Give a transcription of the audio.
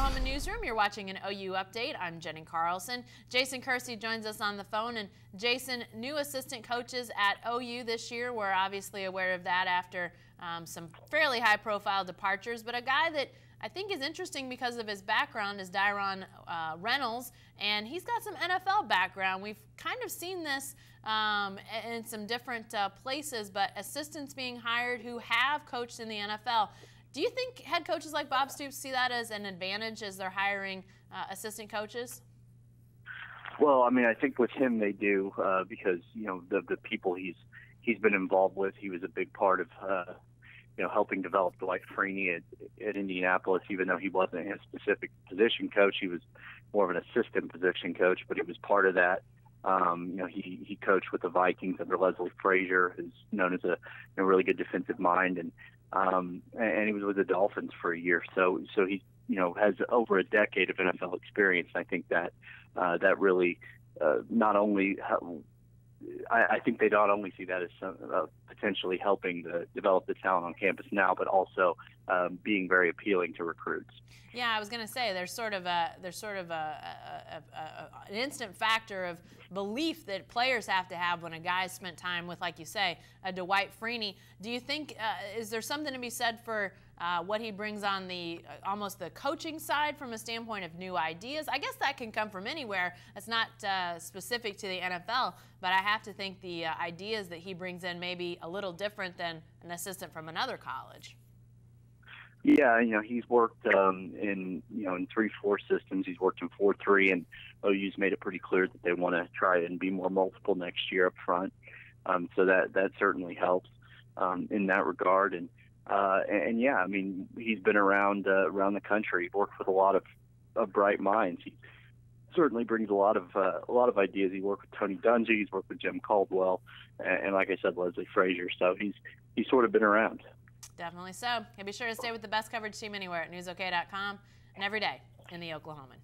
Oklahoma newsroom. You're watching an OU update. I'm Jenny Carlson. Jason Kersey joins us on the phone. And Jason, new assistant coaches at OU this year. We're obviously aware of that after some fairly high-profile departures. But a guy that I think is interesting because of his background is Diron Reynolds, and he's got some NFL background. We've kind of seen this in some different places, but assistants being hired who have coached in the NFL. Do you think head coaches like Bob Stoops see that as an advantage as they're hiring assistant coaches? Well, I mean, I think with him they do because the people he's been involved with. He was a big part of helping develop Dwight Freeney at Indianapolis. Even though he wasn't a specific position coach, he was more of an assistant position coach. But he was part of that. He coached with the Vikings under Leslie Frazier, who's known as a really good defensive mind, and he was with the Dolphins for a year. So he has over a decade of NFL experience. I think that really not only I think they not only see that as potentially helping to develop the talent on campus now, but also being very appealing to recruits. Yeah, I was going to say there's sort of an instant factor of belief that players have to have when a guy's spent time with, like you say, a Dwight Freeney. Do you think is there something to be said for what he brings on the almost the coaching side from a standpoint of new ideas? I guess that can come from anywhere. It's not specific to the NFL, but I have to think the ideas that he brings in may be a little different than an assistant from another college. Yeah, he's worked in 3-4 systems. He's worked in 4-3, and OU's made it pretty clear that they want to try and be more multiple next year up front. So that certainly helps in that regard. And yeah, I mean, he's been around the country, worked with a lot of bright minds. He certainly brings a lot of ideas. He worked with Tony Dungy, he's worked with Jim Caldwell, and like I said, Leslie Frazier. So he's sort of been around. Definitely so. And be sure to stay with the best coverage team anywhere at newsok.com and every day in the Oklahoman.